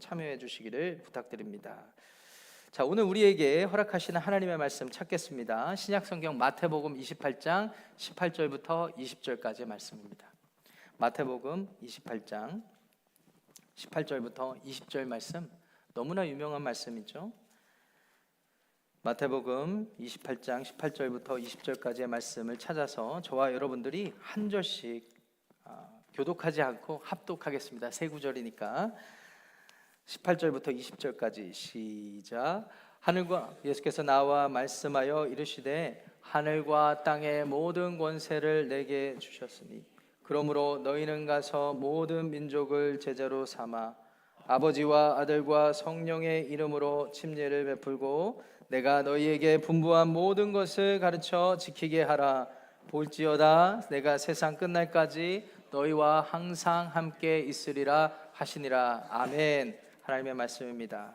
참여해 주시기를 부탁드립니다. 자, 오늘 우리에게 허락하시는 하나님의 말씀 찾겠습니다. 신약성경 마태복음 28장 18절부터 20절까지의 말씀입니다. 마태복음 28장 18절부터 20절 말씀, 너무나 유명한 말씀이죠. 마태복음 28장 18절부터 20절까지의 말씀을 찾아서 저와 여러분들이 한 절씩 교독하지 않고 합독하겠습니다. 세 구절이니까 18절부터 20절까지 시작. 하늘과 예수께서 나와 말씀하여 이르시되 하늘과 땅의 모든 권세를 내게 주셨으니 그러므로 너희는 가서 모든 민족을 제자로 삼아 아버지와 아들과 성령의 이름으로 침례를 베풀고 내가 너희에게 분부한 모든 것을 가르쳐 지키게 하라. 볼지어다 내가 세상 끝날까지 너희와 항상 함께 있으리라 하시니라. 아멘. 하나님의 말씀입니다.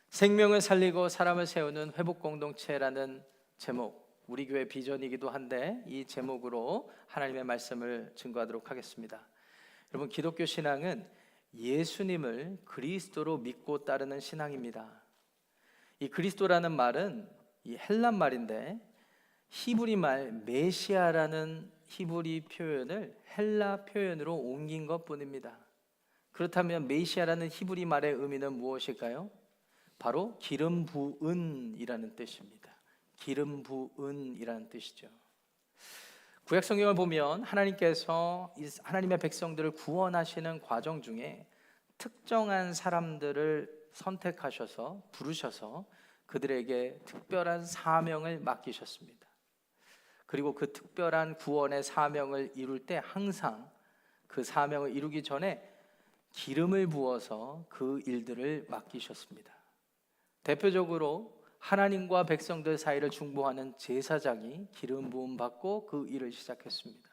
생명을 살리고 사람을 세우는 회복공동체라는 제목, 우리 교회 비전이기도 한데 이 제목으로 하나님의 말씀을 증거하도록 하겠습니다. 여러분, 기독교 신앙은 예수님을 그리스도로 믿고 따르는 신앙입니다. 이 그리스도라는 말은 이 헬란 말인데 히브리 말 메시아라는 히브리 표현을 헬라 표현으로 옮긴 것 뿐입니다. 그렇다면 메시아라는 히브리 말의 의미는 무엇일까요? 바로 기름 부은이라는 뜻입니다. 기름 부은이라는 뜻이죠. 구약 성경을 보면 하나님께서 하나님의 백성들을 구원하시는 과정 중에 특정한 사람들을 선택하셔서 부르셔서 그들에게 특별한 사명을 맡기셨습니다. 그리고 그 특별한 구원의 사명을 이룰 때 항상 그 사명을 이루기 전에 기름을 부어서 그 일들을 맡기셨습니다. 대표적으로 하나님과 백성들 사이를 중보하는 제사장이 기름 부음 받고 그 일을 시작했습니다.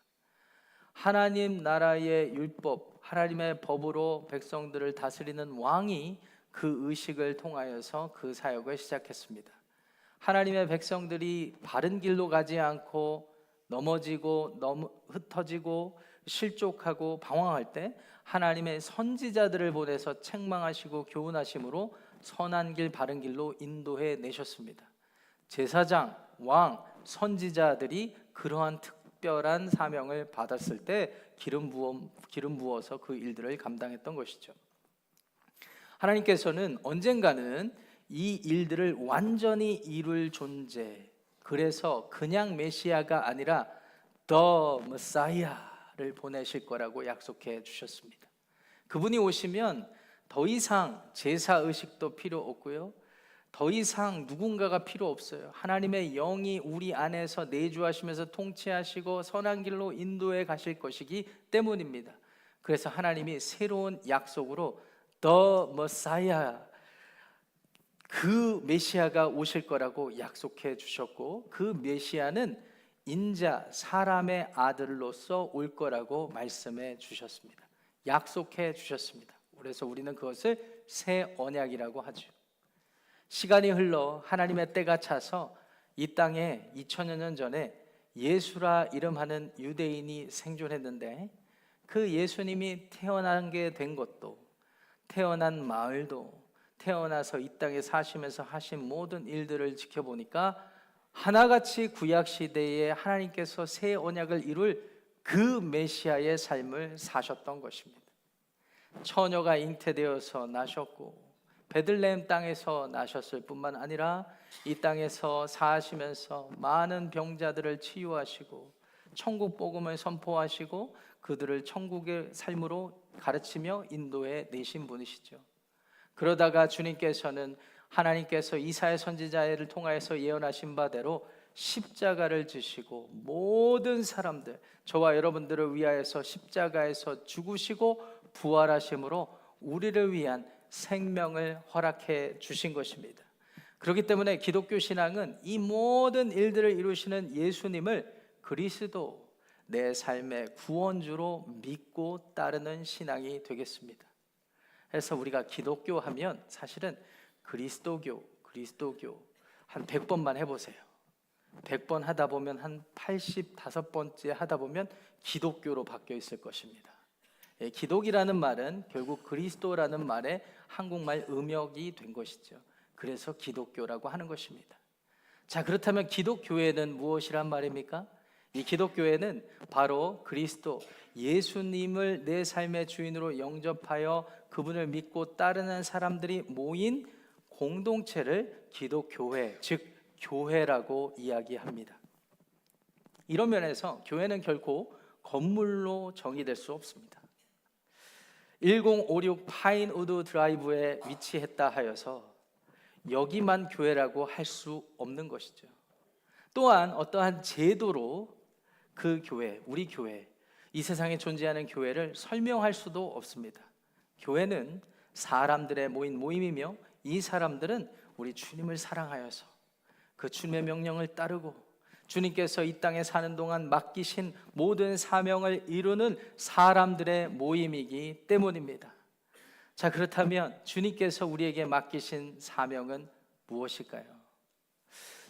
하나님 나라의 율법, 하나님의 법으로 백성들을 다스리는 왕이 그 의식을 통하여서 그 사역을 시작했습니다. 하나님의 백성들이 바른 길로 가지 않고 넘어지고 흩어지고 실족하고 방황할 때 하나님의 선지자들을 보내서 책망하시고 교훈하심으로 선한 길 바른 길로 인도해 내셨습니다. 제사장, 왕, 선지자들이 그러한 특별한 사명을 받았을 때 기름 부어서 그 일들을 감당했던 것이죠. 하나님께서는 언젠가는 이 일들을 완전히 이룰 존재, 그래서 그냥 메시아가 아니라 The Messiah를 보내실 거라고 약속해 주셨습니다. 그분이 오시면 더 이상 제사의식도 필요 없고요, 더 이상 누군가가 필요 없어요. 하나님의 영이 우리 안에서 내주하시면서 통치하시고 선한 길로 인도해 가실 것이기 때문입니다. 그래서 하나님이 새로운 약속으로 The Messiah, 그 메시아가 오실 거라고 약속해 주셨고 그 메시아는 인자, 사람의 아들로서 올 거라고 말씀해 주셨습니다. 약속해 주셨습니다. 그래서 우리는 그것을 새 언약이라고 하죠. 시간이 흘러 하나님의 때가 차서 이 땅에 2000여 년 전에 예수라 이름하는 유대인이 생존했는데 그 예수님이 태어난 게 된 것도, 태어난 마을도, 태어나서 이 땅에 사시면서 하신 모든 일들을 지켜보니까 하나같이 구약시대에 하나님께서 새 언약을 이룰 그 메시아의 삶을 사셨던 것입니다. 처녀가 잉태되어서 나셨고 베들레헴 땅에서 나셨을 뿐만 아니라 이 땅에서 사시면서 많은 병자들을 치유하시고 천국 복음을 선포하시고 그들을 천국의 삶으로 가르치며 인도해 내신 분이시죠. 그러다가 주님께서는 하나님께서 이사야 선지자를 통하여서 예언하신 바대로 십자가를 지시고 모든 사람들, 저와 여러분들을 위하여서 십자가에서 죽으시고 부활하심으로 우리를 위한 생명을 허락해 주신 것입니다. 그렇기 때문에 기독교 신앙은 이 모든 일들을 이루시는 예수님을 그리스도, 내 삶의 구원주로 믿고 따르는 신앙이 되겠습니다. 그래서 우리가 기독교 하면 사실은 그리스도교 한 100번만 해보세요. 100번 하다 보면 한 85번째 하다 보면 기독교로 바뀌어 있을 것입니다. 기독이라는 말은 결국 그리스도라는 말의 한국말 음역이 된 것이죠. 그래서 기독교라고 하는 것입니다. 자, 그렇다면 기독교회는 무엇이란 말입니까? 이 기독교회는 바로 그리스도 예수님을 내 삶의 주인으로 영접하여 그분을 믿고 따르는 사람들이 모인 공동체를 기독교회, 즉 교회라고 이야기합니다. 이런 면에서 교회는 결코 건물로 정의될 수 없습니다. 1056 파인우드 드라이브에 위치했다 하여서 여기만 교회라고 할 수 없는 것이죠. 또한 어떠한 제도로 그 교회, 우리 교회, 이 세상에 존재하는 교회를 설명할 수도 없습니다. 교회는 사람들의 모인 모임이며 이 사람들은 우리 주님을 사랑하여서 그 주님의 명령을 따르고 주님께서 이 땅에 사는 동안 맡기신 모든 사명을 이루는 사람들의 모임이기 때문입니다. 자, 그렇다면 주님께서 우리에게 맡기신 사명은 무엇일까요?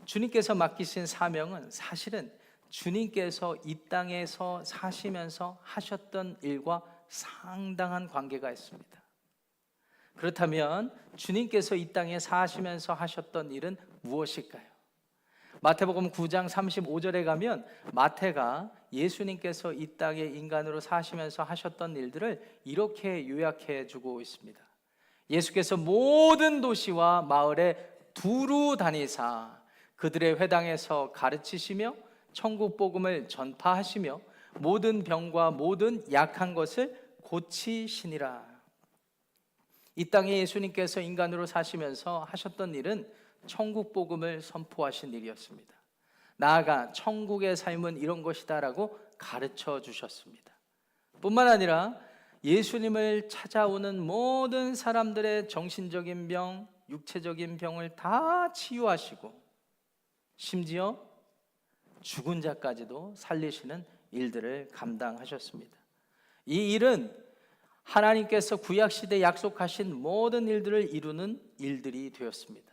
주님께서 맡기신 사명은 사실은 주님께서 이 땅에서 사시면서 하셨던 일과 상당한 관계가 있습니다. 그렇다면 주님께서 이 땅에 사시면서 하셨던 일은 무엇일까요? 마태복음 9장 35절에 가면 마태가 예수님께서 이 땅에 인간으로 사시면서 하셨던 일들을 이렇게 요약해 주고 있습니다. 예수께서 모든 도시와 마을에 두루 다니사 그들의 회당에서 가르치시며 천국 복음을 전파하시며 모든 병과 모든 약한 것을 고치시니라. 이 땅에 예수님께서 인간으로 사시면서 하셨던 일은 천국 복음을 선포하신 일이었습니다. 나아가 천국의 삶은 이런 것이다 라고 가르쳐 주셨습니다. 뿐만 아니라 예수님을 찾아오는 모든 사람들의 정신적인 병, 육체적인 병을 다 치유하시고 심지어 죽은 자까지도 살리시는 일들을 감당하셨습니다. 이 일은 하나님께서 구약시대에 약속하신 모든 일들을 이루는 일들이 되었습니다.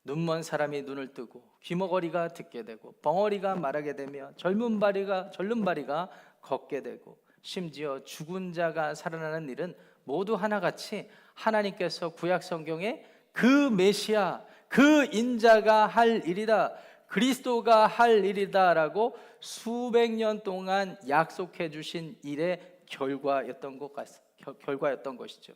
눈먼 사람이 눈을 뜨고 귀머거리가 듣게 되고 벙어리가 말하게 되며 절름발이가 걷게 되고 심지어 죽은 자가 살아나는 일은 모두 하나같이 하나님께서 구약 성경에 그 메시아, 그 인자가 할 일이다, 그리스도가 할 일이다 라고 수백 년 동안 약속해 주신 일의 결과였던 것이죠.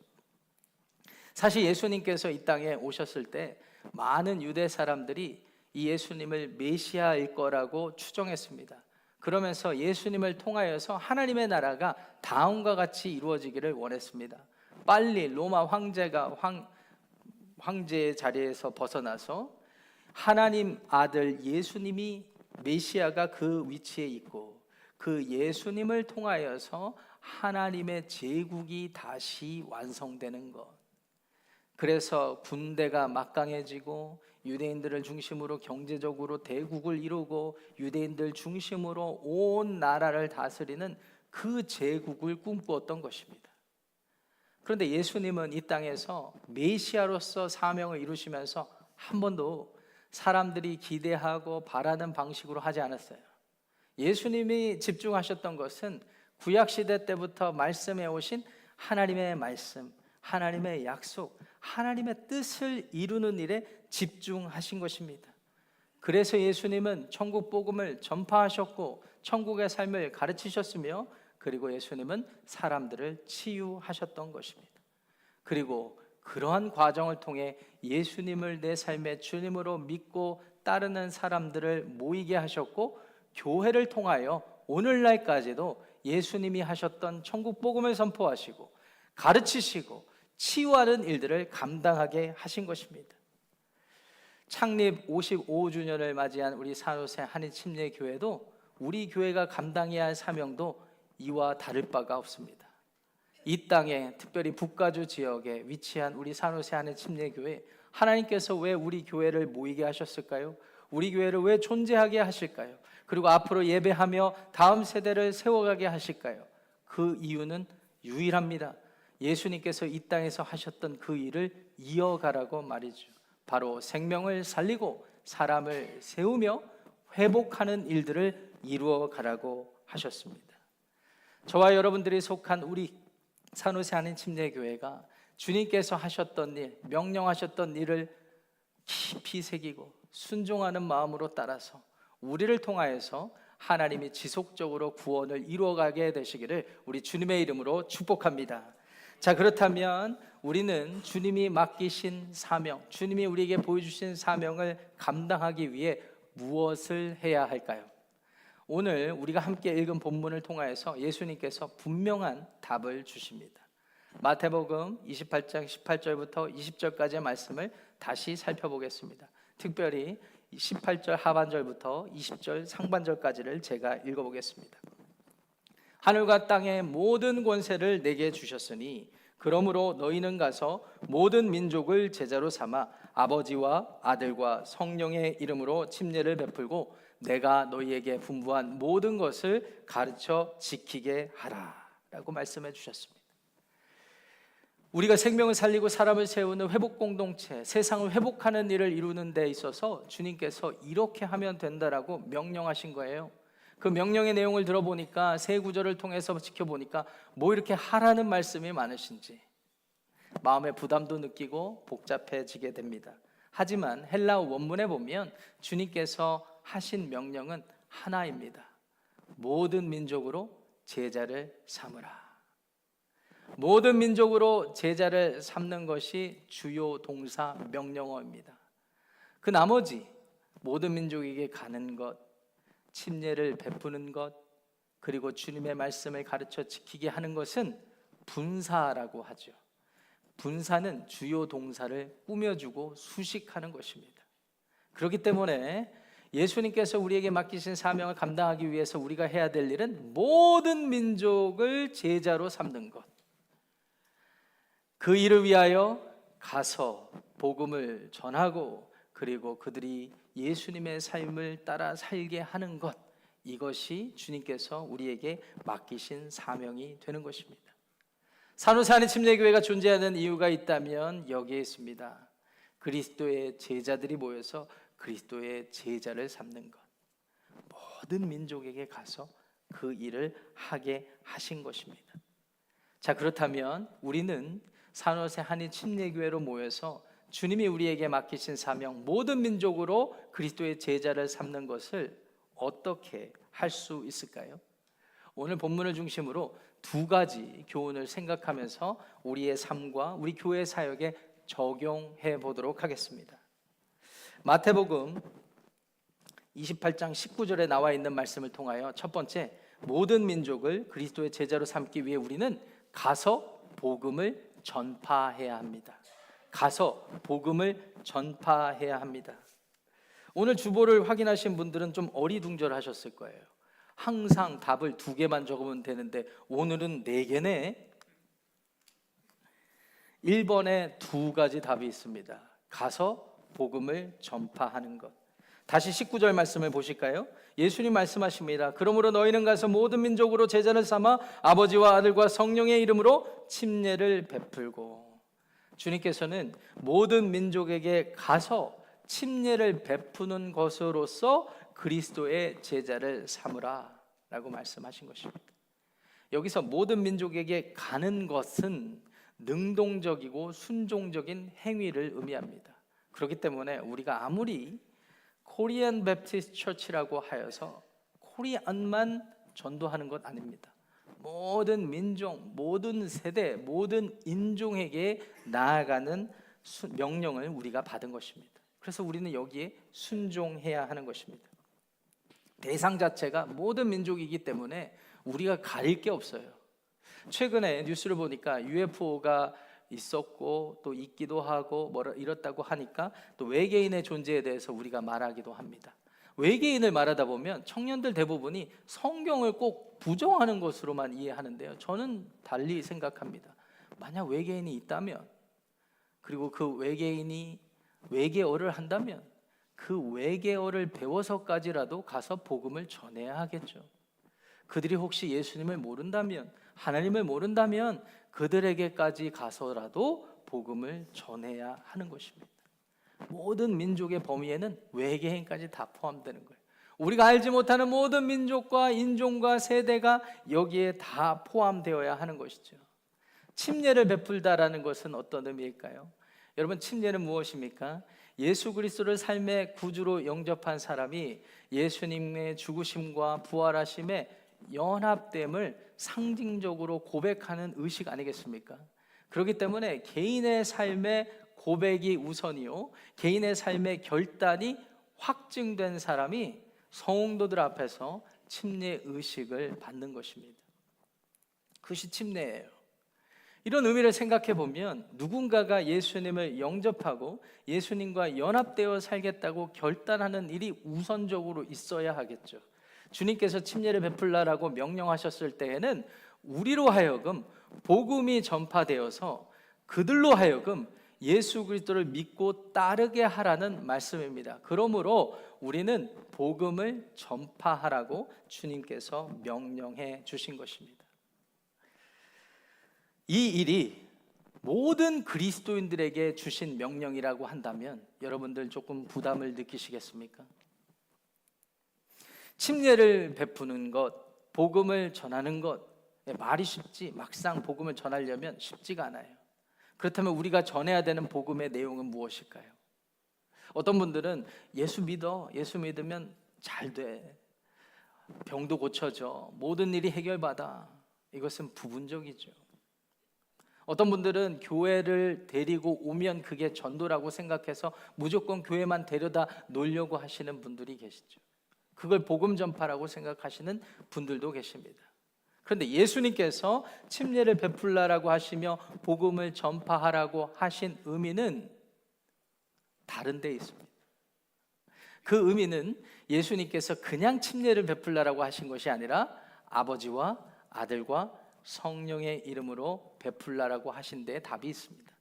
사실 예수님께서 이 땅에 오셨을 때 많은 유대 사람들이 이 예수님을 메시아일 거라고 추정했습니다. 그러면서 예수님을 통하여서 하나님의 나라가 다음과 같이 이루어지기를 원했습니다. 빨리 로마 황제의 자리에서 벗어나서 하나님 아들 예수님이 메시아가 그 위치에 있고 그 예수님을 통하여서 하나님의 제국이 다시 완성되는 것. 그래서 군대가 막강해지고 유대인들을 중심으로 경제적으로 대국을 이루고 유대인들 중심으로 온 나라를 다스리는 그 제국을 꿈꾸었던 것입니다. 그런데 예수님은 이 땅에서 메시아로서 사명을 이루시면서 한 번도 사람들이 기대하고 바라는 방식으로 하지 않았어요. 예수님이 집중하셨던 것은 구약시대 때부터 말씀해 오신 하나님의 말씀, 하나님의 약속, 하나님의 뜻을 이루는 일에 집중하신 것입니다. 그래서 예수님은 천국 복음을 전파하셨고 천국의 삶을 가르치셨으며 그리고 예수님은 사람들을 치유하셨던 것입니다. 그리고 그러한 과정을 통해 예수님을 내 삶의 주님으로 믿고 따르는 사람들을 모이게 하셨고 교회를 통하여 오늘날까지도 예수님이 하셨던 천국 복음을 선포하시고 가르치시고 치유하는 일들을 감당하게 하신 것입니다. 창립 55주년을 맞이한 우리 산호세 한인침례교회도 우리 교회가 감당해야 할 사명도 이와 다를 바가 없습니다. 이 땅에 특별히 북가주 지역에 위치한 우리 산호세 한인침례교회, 하나님께서 왜 우리 교회를 모이게 하셨을까요? 우리 교회를 왜 존재하게 하실까요? 그리고 앞으로 예배하며 다음 세대를 세워가게 하실까요? 그 이유는 유일합니다. 예수님께서 이 땅에서 하셨던 그 일을 이어가라고 말이죠. 바로 생명을 살리고 사람을 세우며 회복하는 일들을 이루어 가라고 하셨습니다. 저와 여러분들이 속한 우리 산호세 한인 침례교회가 주님께서 하셨던 일, 명령하셨던 일을 깊이 새기고 순종하는 마음으로 따라서 우리를 통하여서 하나님이 지속적으로 구원을 이루어가게 되시기를 우리 주님의 이름으로 축복합니다. 자, 그렇다면 우리는 주님이 맡기신 사명, 주님이 우리에게 보여주신 사명을 감당하기 위해 무엇을 해야 할까요? 오늘 우리가 함께 읽은 본문을 통하여서 예수님께서 분명한 답을 주십니다. 마태복음 28장 18절부터 20절까지의 말씀을 다시 살펴보겠습니다. 특별히 18절 하반절부터 20절 상반절까지를 제가 읽어보겠습니다. 하늘과 땅의 모든 권세를 내게 주셨으니 그러므로 너희는 가서 모든 민족을 제자로 삼아 아버지와 아들과 성령의 이름으로 침례를 베풀고 내가 너희에게 분부한 모든 것을 가르쳐 지키게 하라 라고 말씀해 주셨습니다. 우리가 생명을 살리고 사람을 세우는 회복 공동체, 세상을 회복하는 일을 이루는 데 있어서 주님께서 이렇게 하면 된다라고 명령하신 거예요. 그 명령의 내용을 들어보니까 세 구절을 통해서 지켜보니까 뭐 이렇게 하라는 말씀이 많으신지 마음의 부담도 느끼고 복잡해지게 됩니다. 하지만 헬라어 원문에 보면 주님께서 하신 명령은 하나입니다. 모든 민족으로 제자를 삼으라. 모든 민족으로 제자를 삼는 것이 주요 동사 명령어입니다. 그 나머지 모든 민족에게 가는 것, 침례를 베푸는 것, 그리고 주님의 말씀을 가르쳐 지키게 하는 것은 분사라고 하죠. 분사는 주요 동사를 꾸며주고 수식하는 것입니다. 그렇기 때문에 예수님께서 우리에게 맡기신 사명을 감당하기 위해서 우리가 해야 될 일은 모든 민족을 제자로 삼는 것, 그 일을 위하여 가서 복음을 전하고 그리고 그들이 예수님의 삶을 따라 살게 하는 것, 이것이 주님께서 우리에게 맡기신 사명이 되는 것입니다. 산호세 한인 침례교회가 존재하는 이유가 있다면 여기에 있습니다. 그리스도의 제자들이 모여서 그리스도의 제자를 삼는 것, 모든 민족에게 가서 그 일을 하게 하신 것입니다. 자, 그렇다면 우리는 산호세 한인 침례교회로 모여서 주님이 우리에게 맡기신 사명, 모든 민족으로 그리스도의 제자를 삼는 것을 어떻게 할 수 있을까요? 오늘 본문을 중심으로 두 가지 교훈을 생각하면서 우리의 삶과 우리 교회 사역에 적용해 보도록 하겠습니다. 마태복음 28장 19절에 나와 있는 말씀을 통하여 첫 번째, 모든 민족을 그리스도의 제자로 삼기 위해 우리는 가서 복음을 전파해야 합니다. 가서 복음을 전파해야 합니다. 오늘 주보를 확인하신 분들은 좀 어리둥절하셨을 거예요. 항상 답을 2개만 적으면 되는데 오늘은 4개네. 1번에 2가지 답이 있습니다. 가서 복음을 전파하는 것. 다시 19절 말씀을 보실까요? 예수님 말씀하십니다. 그러므로 너희는 가서 모든 민족으로 제자를 삼아 아버지와 아들과 성령의 이름으로 침례를 베풀고, 주님께서는 모든 민족에게 가서 침례를 베푸는 것으로서 그리스도의 제자를 삼으라 라고 말씀하신 것입니다. 여기서 모든 민족에게 가는 것은 능동적이고 순종적인 행위를 의미합니다. 그렇기 때문에 우리가 아무리 코리안 베프티스트 처치라고 하여서 코리안만 전도하는 것 아닙니다. 모든 민족, 모든 세대, 모든 인종에게 나아가는 명령을 우리가 받은 것입니다. 그래서 우리는 여기에 순종해야 하는 것입니다. 대상 자체가 모든 민족이기 때문에 우리가 가릴 게 없어요. 최근에 뉴스를 보니까 UFO가 있었고 또 있기도 하고 이렇다고 하니까 또 외계인의 존재에 대해서 우리가 말하기도 합니다. 외계인을 말하다 보면 청년들 대부분이 성경을 꼭 부정하는 것으로만 이해하는데요, 저는 달리 생각합니다. 만약 외계인이 있다면, 그리고 그 외계인이 외계어를 한다면 그 외계어를 배워서까지라도 가서 복음을 전해야 하겠죠. 그들이 혹시 예수님을 모른다면, 하나님을 모른다면 그들에게까지 가서라도 복음을 전해야 하는 것입니다. 모든 민족의 범위에는 외계인까지 다 포함되는 거예요. 우리가 알지 못하는 모든 민족과 인종과 세대가 여기에 다 포함되어야 하는 것이죠. 침례를 베풀다라는 것은 어떤 의미일까요? 여러분, 침례는 무엇입니까? 예수 그리스도를 삶의 구주로 영접한 사람이 예수님의 죽으심과 부활하심의 연합됨을 상징적으로 고백하는 의식 아니겠습니까? 그렇기 때문에 개인의 삶의 고백이 우선이요, 개인의 삶의 결단이 확증된 사람이 성도들 앞에서 침례 의식을 받는 것입니다. 그것이 침례예요. 이런 의미를 생각해 보면 누군가가 예수님을 영접하고 예수님과 연합되어 살겠다고 결단하는 일이 우선적으로 있어야 하겠죠. 주님께서 침례를 베풀라라고 명령하셨을 때에는 우리로 하여금 복음이 전파되어서 그들로 하여금 예수 그리스도를 믿고 따르게 하라는 말씀입니다. 그러므로 우리는 복음을 전파하라고 주님께서 명령해 주신 것입니다. 이 일이 모든 그리스도인들에게 주신 명령이라고 한다면 여러분들 조금 부담을 느끼시겠습니까? 침례를 베푸는 것, 복음을 전하는 것, 말이 쉽지 막상 복음을 전하려면 쉽지가 않아요. 그렇다면 우리가 전해야 되는 복음의 내용은 무엇일까요? 어떤 분들은 예수 믿어, 예수 믿으면 잘 돼, 병도 고쳐져, 모든 일이 해결받아. 이것은 부분적이죠. 어떤 분들은 교회를 데리고 오면 그게 전도라고 생각해서 무조건 교회만 데려다 놓으려고 하시는 분들이 계시죠. 그걸 복음 전파라고 생각하시는 분들도 계십니다. 그런데 예수님께서 침례를 베풀라라고 하시며 복음을 전파하라고 하신 의미는 다른 데 있습니다. 그 의미는 예수님께서 그냥 침례를 베풀라라고 하신 것이 아니라 아버지와 아들과 성령의 이름으로 베풀라라고 하신 데에 답이 있습니다.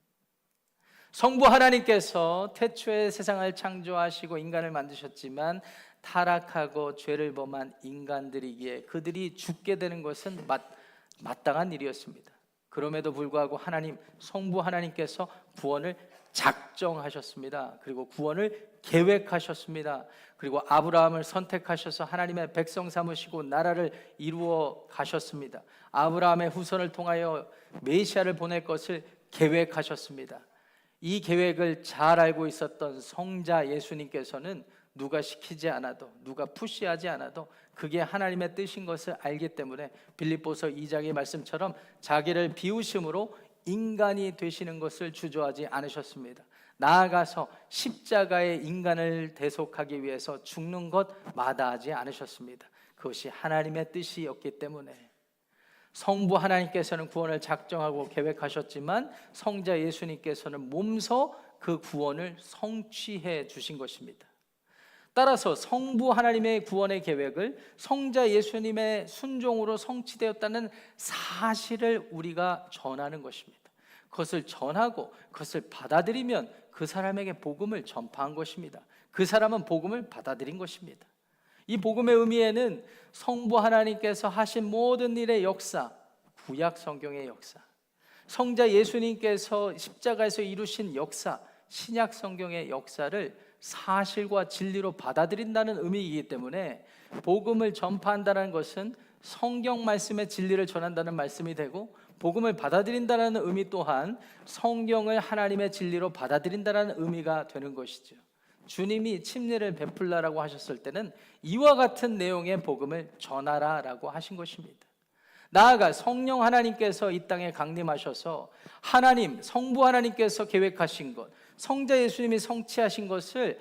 성부 하나님께서 태초에 세상을 창조하시고 인간을 만드셨지만 타락하고 죄를 범한 인간들이기에 그들이 죽게 되는 것은 마땅한 일이었습니다. 그럼에도 불구하고 성부 하나님께서 구원을 작정하셨습니다. 그리고 구원을 계획하셨습니다. 그리고 아브라함을 선택하셔서 하나님의 백성 삼으시고 나라를 이루어 가셨습니다. 아브라함의 후손을 통하여 메시아를 보낼 것을 계획하셨습니다. 이 계획을 잘 알고 있었던 성자 예수님께서는 누가 시키지 않아도, 누가 푸시하지 않아도 그게 하나님의 뜻인 것을 알기 때문에 빌립보서 2장의 말씀처럼 자기를 비우심으로 인간이 되시는 것을 주저하지 않으셨습니다. 나아가서 십자가의 인간을 대속하기 위해서 죽는 것 마다하지 않으셨습니다. 그것이 하나님의 뜻이었기 때문에 성부 하나님께서는 구원을 작정하고 계획하셨지만 성자 예수님께서는 몸소 그 구원을 성취해 주신 것입니다. 따라서 성부 하나님의 구원의 계획을 성자 예수님의 순종으로 성취되었다는 사실을 우리가 전하는 것입니다. 그것을 전하고 그것을 받아들이면 그 사람에게 복음을 전파한 것입니다. 그 사람은 복음을 받아들인 것입니다. 이 복음의 의미에는 성부 하나님께서 하신 모든 일의 역사, 구약 성경의 역사, 성자 예수님께서 십자가에서 이루신 역사, 신약 성경의 역사를 사실과 진리로 받아들인다는 의미이기 때문에 복음을 전파한다는 것은 성경 말씀의 진리를 전한다는 말씀이 되고, 복음을 받아들인다는 의미 또한 성경을 하나님의 진리로 받아들인다는 의미가 되는 것이죠. 주님이 침례를 베풀라라고 하셨을 때는 이와 같은 내용의 복음을 전하라라고 하신 것입니다. 나아가 성령 하나님께서 이 땅에 강림하셔서 성부 하나님께서 계획하신 것, 성자 예수님이 성취하신 것을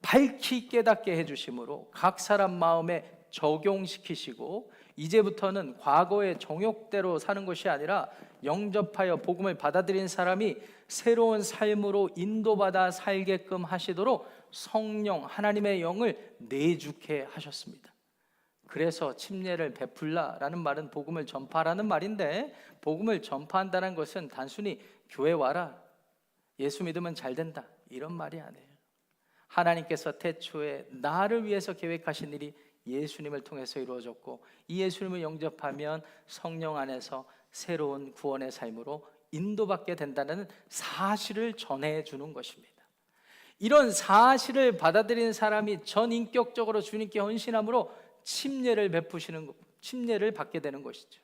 밝히 깨닫게 해주심으로 각 사람 마음에 적용시키시고, 이제부터는 과거의 정욕대로 사는 것이 아니라 영접하여 복음을 받아들인 사람이 새로운 삶으로 인도받아 살게끔 하시도록 성령 하나님의 영을 내주게 하셨습니다. 그래서 침례를 베풀라라는 말은 복음을 전파라는 말인데, 복음을 전파한다는 것은 단순히 교회 와라, 예수 믿으면 잘 된다, 이런 말이 아니에요. 하나님께서 태초에 나를 위해서 계획하신 일이 예수님을 통해서 이루어졌고, 이 예수님을 영접하면 성령 안에서 새로운 구원의 삶으로 인도받게 된다는 사실을 전해주는 것입니다. 이런 사실을 받아들인 사람이 전인격적으로 주님께 헌신함으로 침례를 받게 되는 것이죠.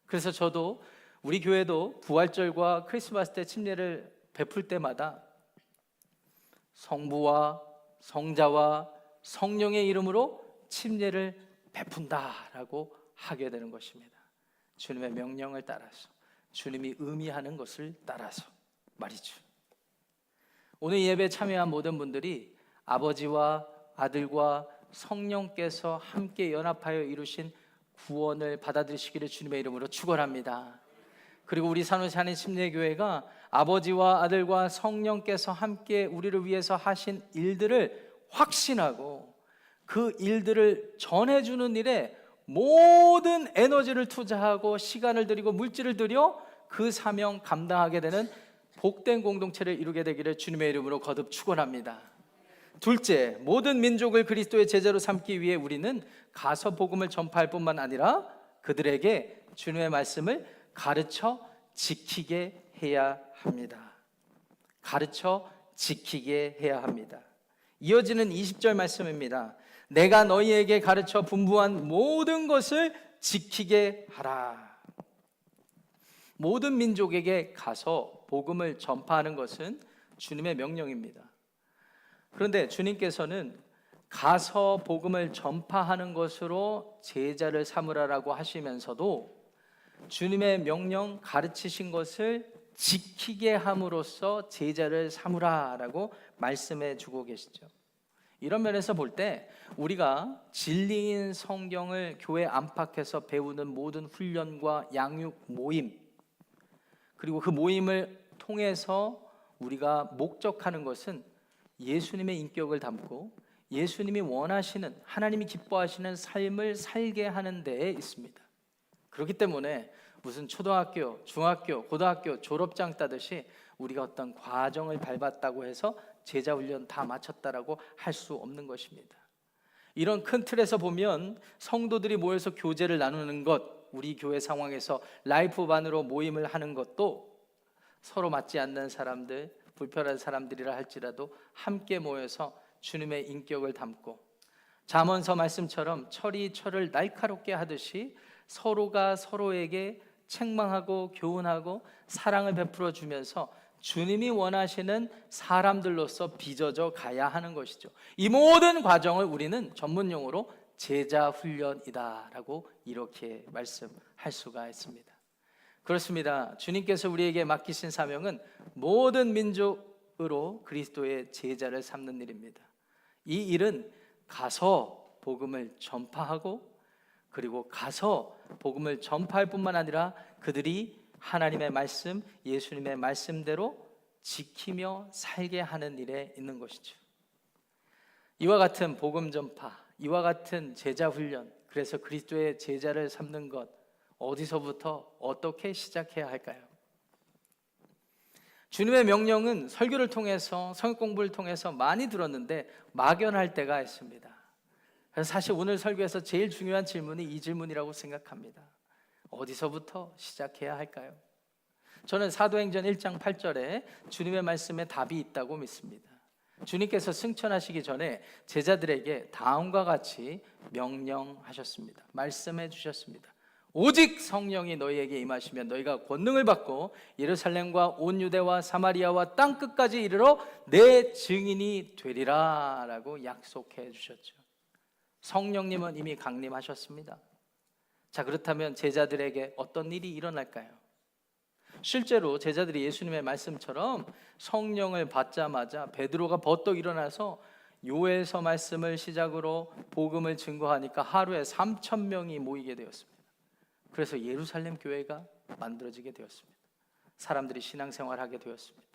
그래서 저도 우리 교회도 부활절과 크리스마스 때 침례를 베풀 때마다 성부와 성자와 성령의 이름으로 침례를 베푼다라고 하게 되는 것입니다. 주님의 명령을 따라서, 주님이 의미하는 것을 따라서 말이죠. 오늘 예배에 참여한 모든 분들이 아버지와 아들과 성령께서 함께 연합하여 이루신 구원을 받아들이시기를 주님의 이름으로 축원합니다. 그리고 우리 산호시 한인 침례교회가 아버지와 아들과 성령께서 함께 우리를 위해서 하신 일들을 확신하고 그 일들을 전해주는 일에 모든 에너지를 투자하고 시간을 들이고 물질을 들여 그 사명 감당하게 되는 복된 공동체를 이루게 되기를 주님의 이름으로 거듭 축원합니다. 둘째, 모든 민족을 그리스도의 제자로 삼기 위해 우리는 가서 복음을 전파할 뿐만 아니라 그들에게 주님의 말씀을 가르쳐 지키게 해야 합니다. 가르쳐 지키게 해야 합니다. 이어지는 20절 말씀입니다. 내가 너희에게 가르쳐 분부한 모든 것을 지키게 하라. 모든 민족에게 가서 복음을 전파하는 것은 주님의 명령입니다. 그런데 주님께서는 가서 복음을 전파하는 것으로 제자를 삼으라라고 하시면서도 주님의 명령 가르치신 것을 지키게 함으로써 제자를 삼으라라고 말씀해 주고 계시죠. 이런 면에서 볼 때 우리가 진리인 성경을 교회 안팎에서 배우는 모든 훈련과 양육 모임, 그리고 그 모임을 통해서 우리가 목적하는 것은 예수님의 인격을 담고 예수님이 원하시는, 하나님이 기뻐하시는 삶을 살게 하는 데에 있습니다. 그렇기 때문에 무슨 초등학교, 중학교, 고등학교 졸업장 따듯이 우리가 어떤 과정을 밟았다고 해서 제자 훈련 다 마쳤다라고 할 수 없는 것입니다. 이런 큰 틀에서 보면 성도들이 모여서 교제를 나누는 것, 우리 교회 상황에서 라이프반으로 모임을 하는 것도 서로 맞지 않는 사람들, 불편한 사람들이라 할지라도 함께 모여서 주님의 인격을 담고 잠언서 말씀처럼 철이 철을 날카롭게 하듯이 서로가 서로에게 책망하고 교훈하고 사랑을 베풀어 주면서 주님이 원하시는 사람들로서 빚어져 가야 하는 것이죠. 이 모든 과정을 우리는 전문용어로 제자 훈련이다라고 이렇게 말씀할 수가 있습니다. 그렇습니다. 주님께서 우리에게 맡기신 사명은 모든 민족으로 그리스도의 제자를 삼는 일입니다. 이 일은 가서 복음을 전파하고, 그리고 가서 복음을 전파할 뿐만 아니라 그들이 하나님의 말씀, 예수님의 말씀대로 지키며 살게 하는 일에 있는 것이죠. 이와 같은 복음 전파, 이와 같은 제자 훈련, 그래서 그리스도의 제자를 삼는 것, 어디서부터 어떻게 시작해야 할까요? 주님의 명령은 설교를 통해서, 성경 공부를 통해서 많이 들었는데 막연할 때가 있습니다. 그래서 사실 오늘 설교에서 제일 중요한 질문이 이 질문이라고 생각합니다. 어디서부터 시작해야 할까요? 저는 사도행전 1장 8절에 주님의 말씀에 답이 있다고 믿습니다. 주님께서 승천하시기 전에 제자들에게 다음과 같이 명령하셨습니다. 말씀해 주셨습니다. 오직 성령이 너희에게 임하시면 너희가 권능을 받고 예루살렘과 온 유대와 사마리아와 땅 끝까지 이르러 내 증인이 되리라 라고 약속해 주셨죠. 성령님은 이미 강림하셨습니다. 자, 그렇다면 제자들에게 어떤 일이 일어날까요? 실제로 제자들이 예수님의 말씀처럼 성령을 받자마자 베드로가 버떡 일어나서 요엘서 말씀을 시작으로 복음을 증거하니까 하루에 3,000명이 모이게 되었습니다. 그래서 예루살렘 교회가 만들어지게 되었습니다. 사람들이 신앙생활하게 되었습니다.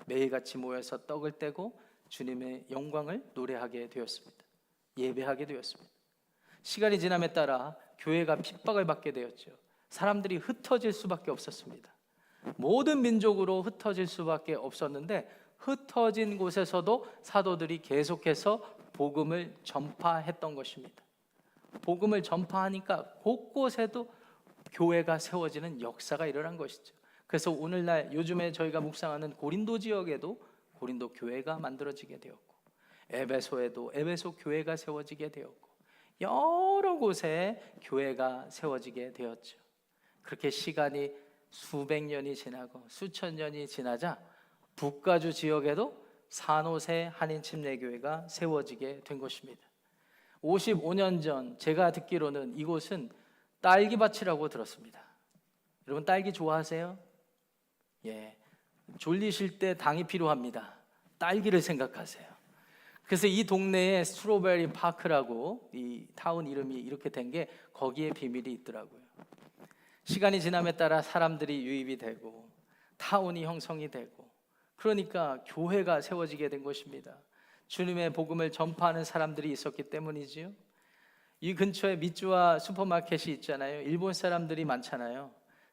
매일같이 모여서 떡을 떼고 주님의 영광을 노래하게 되었습니다. 예배하게 되었습니다. 시간이 지남에 따라 교회가 핍박을 받게 되었죠. 사람들이 흩어질 수밖에 없었습니다. 모든 민족으로 흩어질 수밖에 없었는데 흩어진 곳에서도 사도들이 계속해서 복음을 전파했던 것입니다. 복음을 전파하니까 곳곳에도 교회가 세워지는 역사가 일어난 것이죠. 그래서 오늘날 요즘에 저희가 묵상하는 고린도 지역에도 고린도 교회가 만들어지게 되었고, 에베소에도 에베소 교회가 세워지게 되었고, 여러 곳에 교회가 세워지게 되었죠. 그렇게 시간이 수백 년이 지나고 수천 년이 지나자 북가주 지역에도 산호세 한인침례교회가 세워지게 된 것입니다. 55년 전 제가 듣기로는 이곳은 딸기밭이라고 들었습니다. 여러분 딸기 좋아하세요? 예, 졸리실 때 당이 필요합니다. 딸기를 생각하세요. 그래서 이 동네에 스트로베리 파크라고 이 타운 이름이 이렇게 된 게 거기에 비밀이 있더라고요. 시간이 지남에 따라 사람들이 유입이 되고 타운이 형성이 되고 그러니까 교회가 세워지게 된 것입니다. 주님의 복음을 전파하는 사람들이 있었기 때문이지요. 이 근처에 미쯔와 슈퍼마켓이 있잖아요. 일본 사람들이 많잖아요.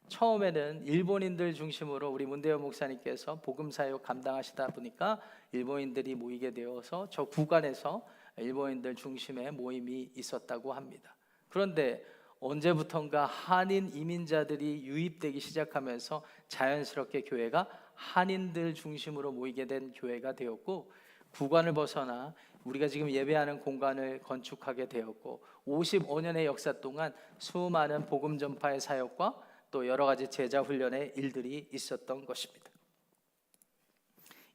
처음에는 일본인들 중심으로 우리 문대호 목사님께서 복음 사역 감당하시다 보니까 일본인들이 모이게 되어서 저 구간에서 일본인들 중심의 모임이 있었다고 합니다. 그런데 언제부턴가 한인 이민자들이 유입되기 시작하면서 자연스럽게 교회가 한인들 중심으로 모이게 된 교회가 되었고, 구간을 벗어나 우리가 지금 예배하는 공간을 건축하게 되었고, 55년의 역사 동안 수많은 복음 전파의 사역과 또 여러 가지 제자 훈련의 일들이 있었던 것입니다.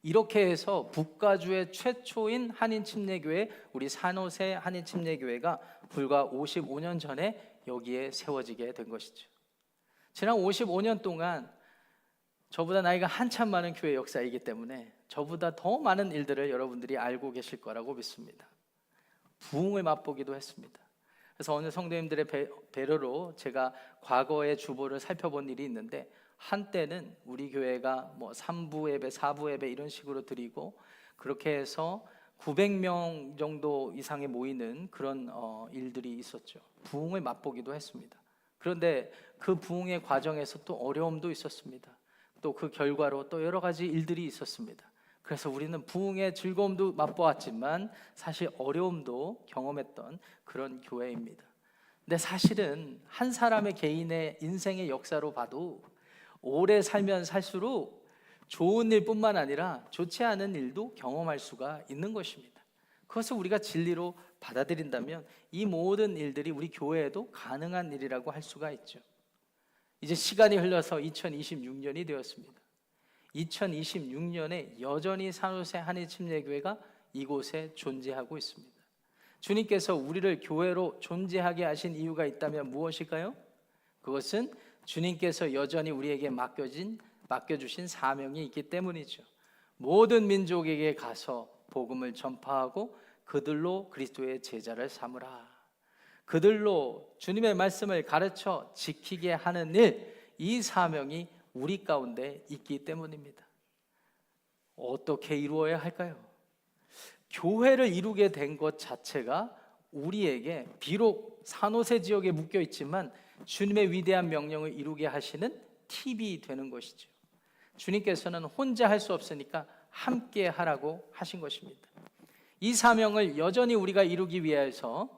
이렇게 해서 북가주의 최초인 한인 침례교회, 우리 산호세 한인 침례교회가 불과 55년 전에 여기에 세워지게 된 것이죠. 지난 55년 동안 저보다 나이가 한참 많은 교회 역사이기 때문에 저보다 더 많은 일들을 여러분들이 알고 계실 거라고 믿습니다. 부흥을 맛보기도 했습니다. 그래서 어느 성도님들의 배려로 제가 과거의 주보를 살펴본 일이 있는데, 한때는 우리 교회가 3부 예배, 4부 예배 이런 식으로 드리고 그렇게 해서 900명 정도 이상이 모이는 그런 일들이 있었죠. 부흥을 맛보기도 했습니다. 그런데 그 부흥의 과정에서 또 어려움도 있었습니다. 또 그 결과로 또 여러 가지 일들이 있었습니다. 그래서 우리는 부흥의 즐거움도 맛보았지만 사실 어려움도 경험했던 그런 교회입니다. 근데 사실은 한 사람의 개인의 인생의 역사로 봐도 오래 살면 살수록 좋은 일뿐만 아니라 좋지 않은 일도 경험할 수가 있는 것입니다. 그것을 우리가 진리로 받아들인다면 이 모든 일들이 우리 교회에도 가능한 일이라고 할 수가 있죠. 이제 시간이 흘러서 2026년이 되었습니다. 2026년에 여전히 산호세 한인침례교회가 이곳에 존재하고 있습니다. 주님께서 우리를 교회로 존재하게 하신 이유가 있다면 무엇일까요? 그것은 주님께서 여전히 우리에게 맡겨주신 사명이 있기 때문이죠. 모든 민족에게 가서 복음을 전파하고 그들로 그리스도의 제자를 삼으라. 그들로 주님의 말씀을 가르쳐 지키게 하는 일, 이 사명이 우리 가운데 있기 때문입니다. 어떻게 이루어야 할까요? 교회를 이루게 된 것 자체가 우리에게 비록 산호세 지역에 묶여 있지만 주님의 위대한 명령을 이루게 하시는 팁이 되는 것이죠. 주님께서는 혼자 할 수 없으니까 함께 하라고 하신 것입니다. 이 사명을 여전히 우리가 이루기 위해서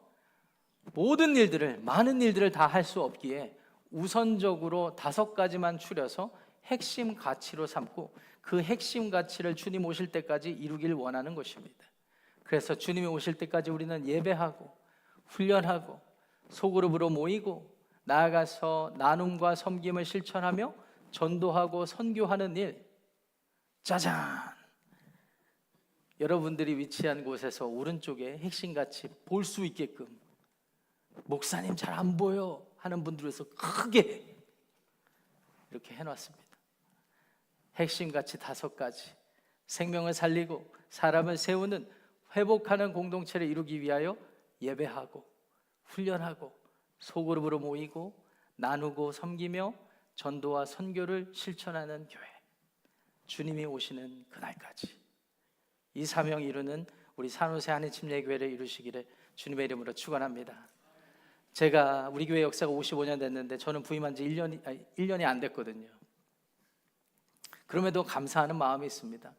모든 일들을, 많은 일들을 다 할 수 없기에 우선적으로 5가지만 추려서 핵심 가치로 삼고 그 핵심 가치를 주님 오실 때까지 이루길 원하는 것입니다. 그래서 주님이 오실 때까지 우리는 예배하고 훈련하고 소그룹으로 모이고 나아가서 나눔과 섬김을 실천하며 전도하고 선교하는 일. 짜잔! 여러분들이 위치한 곳에서 오른쪽에 핵심 가치 볼 수 있게끔, 목사님 잘 안 보여 하는 분들에서 크게 이렇게 해놨습니다. 핵심 가치 5가지. 생명을 살리고 사람을 세우는, 회복하는 공동체를 이루기 위하여 예배하고 훈련하고 소그룹으로 모이고 나누고 섬기며 전도와 선교를 실천하는 교회. 주님이 오시는 그날까지 이 사명 이루는 우리 산호세 한인침례교회를 이루시기를 주님의 이름으로 축원합니다. 제가 우리 교회 역사가 55년 됐는데 저는 부임한 지 1년이 안 됐거든요. 그럼에도 감사하는 마음이 있습니다.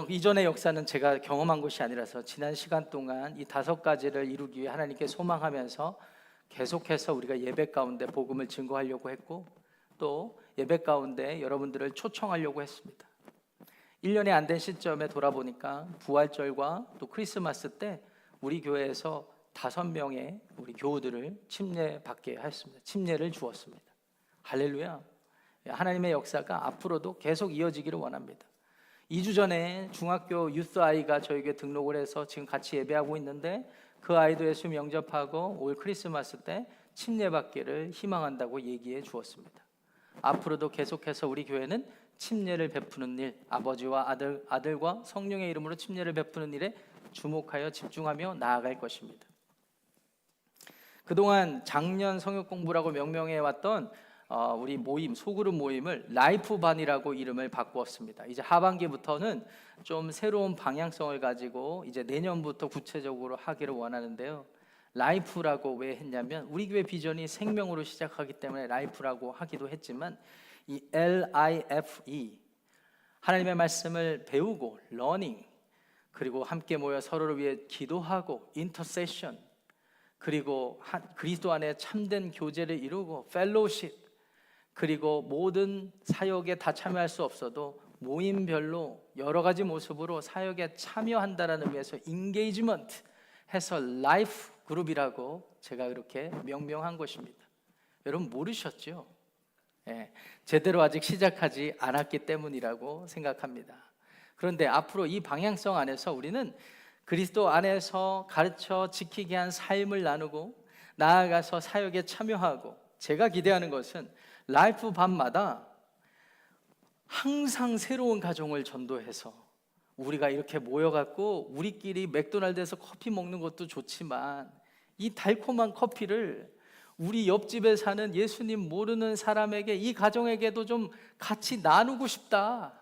이전의 역사는 제가 경험한 것이 아니라서 지난 시간 동안 이 5가지를 이루기 위해 하나님께 소망하면서 계속해서 우리가 예배 가운데 복음을 증거하려고 했고 또 예배 가운데 여러분들을 초청하려고 했습니다. 1년이 안 된 시점에 돌아보니까 부활절과 또 크리스마스 때 우리 교회에서 5명의 우리 교우들을 침례받게 하였습니다. 침례를 주었습니다. 할렐루야. 하나님의 역사가 앞으로도 계속 이어지기를 원합니다. 2주 전에 중학교 유스 아이가 저에게 등록을 해서 지금 같이 예배하고 있는데, 그 아이도 예수 영접하고 올 크리스마스 때 침례받기를 희망한다고 얘기해 주었습니다. 앞으로도 계속해서 우리 교회는 침례를 베푸는 일, 아버지와 아들과 성령의 이름으로 침례를 베푸는 일에 주목하여 집중하며 나아갈 것입니다. 그동안 작년 성역 공부라고 명명해 왔던 우리 모임, 소그룹 모임을 라이프반이라고 이름을 바꾸었습니다. 이제 하반기부터는 좀 새로운 방향성을 가지고 이제 내년부터 구체적으로 하기를 원하는데요. 라이프라고 왜 했냐면, 우리 교회 비전이 생명으로 시작하기 때문에 라이프라고 하기도 했지만, 이 LIFE, 하나님의 말씀을 배우고 러닝, 그리고 함께 모여 서로를 위해 기도하고 인터세션, 그리고 그리스도 안에 참된 교제를 이루고 펠로우십, 그리고 모든 사역에 다 참여할 수 없어도 모임별로 여러 가지 모습으로 사역에 참여한다는 의미에서 인게이지먼트 해서 라이프 그룹이라고 제가 그렇게 명명한 것입니다. 여러분 모르셨죠? 제대로 아직 시작하지 않았기 때문이라고 생각합니다. 그런데 앞으로 이 방향성 안에서 우리는 그리스도 안에서 가르쳐 지키게 한 삶을 나누고 나아가서 사역에 참여하고, 제가 기대하는 것은 라이프 밤마다 항상 새로운 가정을 전도해서 우리가 이렇게 모여갖고 우리끼리 맥도날드에서 커피 먹는 것도 좋지만 이 달콤한 커피를 우리 옆집에 사는 예수님 모르는 사람에게, 이 가정에게도 좀 같이 나누고 싶다,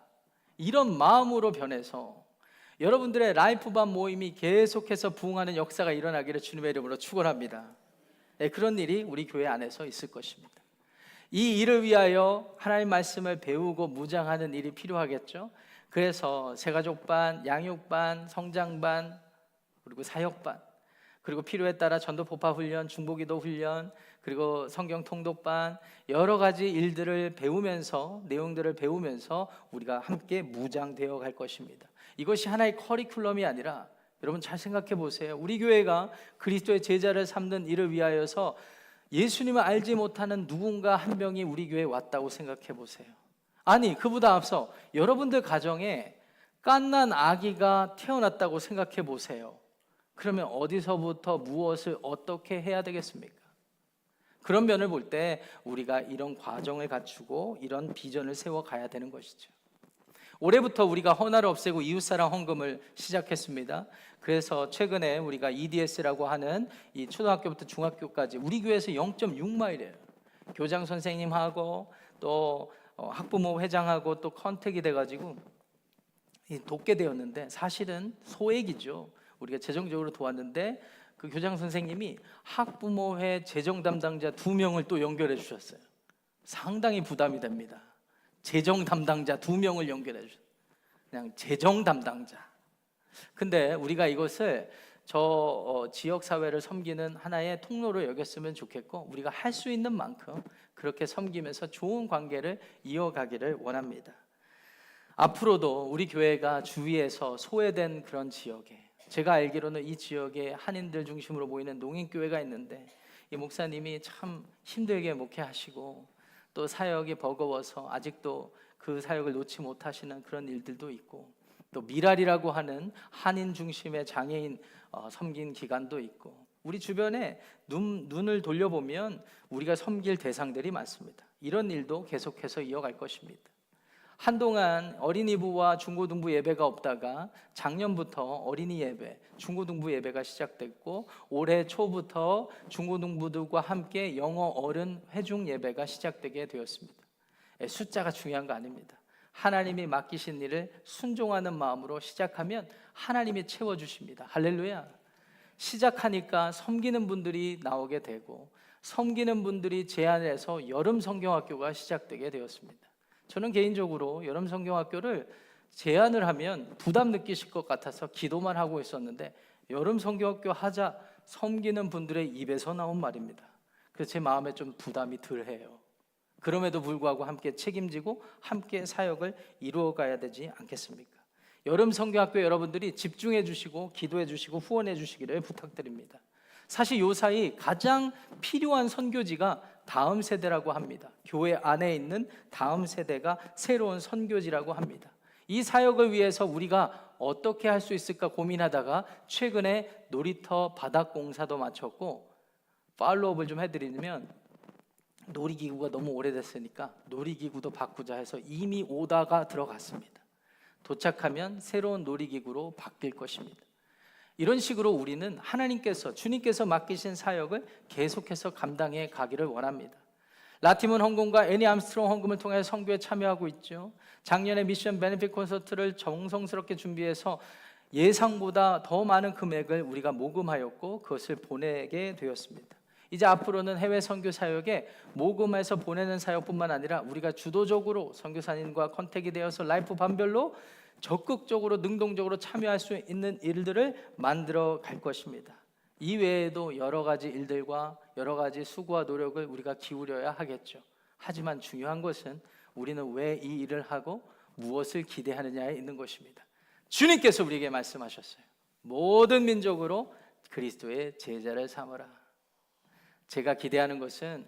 이런 마음으로 변해서 여러분들의 라이프밤 모임이 계속해서 부흥하는 역사가 일어나기를 주님의 이름으로 축원합니다. 그런 일이 우리 교회 안에서 있을 것입니다. 이 일을 위하여 하나님 말씀을 배우고 무장하는 일이 필요하겠죠. 그래서 새가족반, 양육반, 성장반, 그리고 사역반, 그리고 필요에 따라 전도 폭파 훈련, 중보기도 훈련, 그리고 성경 통독반, 여러 가지 일들을 배우면서, 내용들을 배우면서 우리가 함께 무장되어 갈 것입니다. 이것이 하나의 커리큘럼이 아니라, 여러분 잘 생각해 보세요. 우리 교회가 그리스도의 제자를 삼는 일을 위하여서 예수님을 알지 못하는 누군가 한 명이 우리 교회에 왔다고 생각해 보세요. 아니, 그보다 앞서 여러분들 가정에 갓난 아기가 태어났다고 생각해 보세요. 그러면 어디서부터 무엇을 어떻게 해야 되겠습니까? 그런 면을 볼 때 우리가 이런 과정을 갖추고 이런 비전을 세워 가야 되는 것이죠. 올해부터 우리가 헌화를 없애고 이웃사랑 헌금을 시작했습니다. 그래서 최근에 우리가 EDS라고 하는 이 초등학교부터 중학교까지 우리 교회에서 0.6마일이에요. 교장 선생님하고 또 학부모 회장하고 또 컨택이 돼가지고 돕게 되었는데, 사실은 소액이죠. 우리가 재정적으로 도왔는데 그 교장 선생님이 학부모회 재정 담당자 2명을 또 연결해 주셨어요. 상당히 부담이 됩니다. 재정 담당자 2명을 연결해 주셨어요. 그냥 재정 담당자. 근데 우리가 이것을 지역 사회를 섬기는 하나의 통로로 여겼으면 좋겠고, 우리가 할 수 있는 만큼 그렇게 섬기면서 좋은 관계를 이어가기를 원합니다. 앞으로도 우리 교회가 주위에서 소외된 그런 지역에, 제가 알기로는 이 지역에 한인들 중심으로 모이는 농인교회가 있는데, 이 목사님이 참 힘들게 목회하시고 또 사역이 버거워서 아직도 그 사역을 놓지 못하시는 그런 일들도 있고, 또 미랄이라고 하는 한인 중심의 장애인 섬긴 기관도 있고, 우리 주변에 눈을 돌려보면 우리가 섬길 대상들이 많습니다. 이런 일도 계속해서 이어갈 것입니다. 한동안 어린이부와 중고등부 예배가 없다가 작년부터 어린이 예배, 중고등부 예배가 시작됐고, 올해 초부터 중고등부들과 함께 영어 어른 회중 예배가 시작되게 되었습니다. 숫자가 중요한 거 아닙니다. 하나님이 맡기신 일을 순종하는 마음으로 시작하면 하나님이 채워주십니다. 할렐루야. 시작하니까 섬기는 분들이 나오게 되고, 섬기는 분들이 제안해서 여름 성경학교가 시작되게 되었습니다. 저는 개인적으로 여름 성경학교를 제안을 하면 부담 느끼실 것 같아서 기도만 하고 있었는데, 여름 성경학교 하자 섬기는 분들의 입에서 나온 말입니다. 그래서 제 마음에 좀 부담이 덜해요. 그럼에도 불구하고 함께 책임지고 함께 사역을 이루어가야 되지 않겠습니까? 여름 성경학교 여러분들이 집중해 주시고 기도해 주시고 후원해 주시기를 부탁드립니다. 사실 요 사이 가장 필요한 선교지가 다음 세대라고 합니다. 교회 안에 있는 다음 세대가 새로운 선교지라고 합니다. 이 사역을 위해서 우리가 어떻게 할 수 있을까 고민하다가 최근에 놀이터 바닥 공사도 마쳤고, 팔로우업을 좀 해드리면 놀이기구가 너무 오래됐으니까 놀이기구도 바꾸자 해서 이미 오다가 들어갔습니다. 도착하면 새로운 놀이기구로 바뀔 것입니다. 이런 식으로 우리는 하나님께서, 주님께서 맡기신 사역을 계속해서 감당해 가기를 원합니다. 라티문 헌금과 애니 암스트롱 헌금을 통해 선교에 참여하고 있죠. 작년에 미션 베네핏 콘서트를 정성스럽게 준비해서 예상보다 더 많은 금액을 우리가 모금하였고 그것을 보내게 되었습니다. 이제 앞으로는 해외 선교 사역에 모금해서 보내는 사역뿐만 아니라 우리가 주도적으로 선교사님과 컨택이 되어서 라이프 반별로 적극적으로 능동적으로 참여할 수 있는 일들을 만들어 갈 것입니다. 이 외에도 여러 가지 일들과 여러 가지 수고와 노력을 우리가 기울여야 하겠죠. 하지만 중요한 것은 우리는 왜 이 일을 하고 무엇을 기대하느냐에 있는 것입니다. 주님께서 우리에게 말씀하셨어요. 모든 민족으로 그리스도의 제자를 삼으라. 제가 기대하는 것은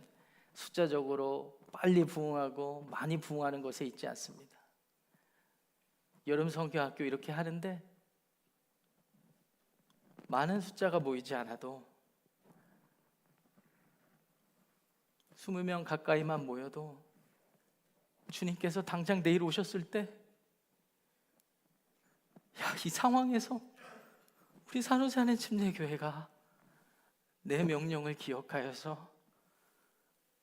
숫자적으로 빨리 부흥하고 많이 부흥하는 것에 있지 않습니다. 여름 선교학교 이렇게 하는데 많은 숫자가 모이지 않아도 20명 가까이만 모여도 주님께서 당장 내일 오셨을 때, 이 상황에서 우리 산호세 하는 침례교회가 내 명령을 기억하여서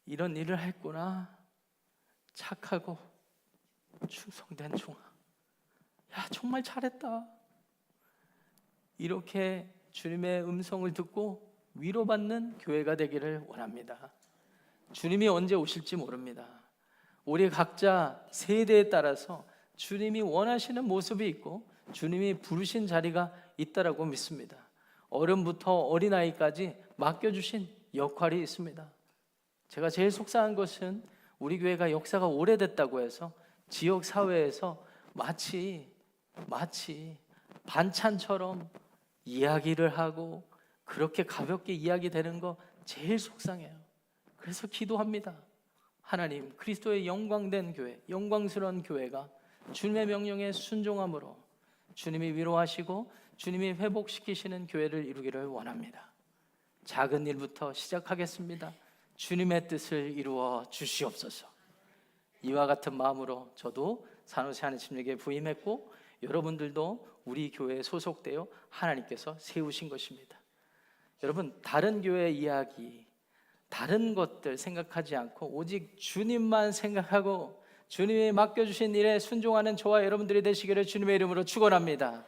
이런 일을 했구나. 착하고 충성된 종아, 정말 잘했다. 이렇게 주님의 음성을 듣고 위로받는 교회가 되기를 원합니다. 주님이 언제 오실지 모릅니다. 우리 각자 세대에 따라서 주님이 원하시는 모습이 있고 주님이 부르신 자리가 있다라고 믿습니다. 어른부터 어린아이까지 맡겨주신 역할이 있습니다. 제가 제일 속상한 것은 우리 교회가 역사가 오래됐다고 해서 지역 사회에서 마치 반찬처럼 이야기를 하고 그렇게 가볍게 이야기되는 거 제일 속상해요. 그래서 기도합니다. 하나님, 그리스도의 영광된 교회, 영광스러운 교회가 주님의 명령에 순종함으로 주님이 위로하시고 주님이 회복시키시는 교회를 이루기를 원합니다. 작은 일부터 시작하겠습니다. 주님의 뜻을 이루어 주시옵소서. 이와 같은 마음으로 저도 산호세 하는 침례교회에 부임했고 여러분들도 우리 교회에 소속되어 하나님께서 세우신 것입니다. 여러분, 다른 교회 이야기, 다른 것들 생각하지 않고 오직 주님만 생각하고 주님이 맡겨주신 일에 순종하는 저와 여러분들이 되시기를 주님의 이름으로 축원합니다.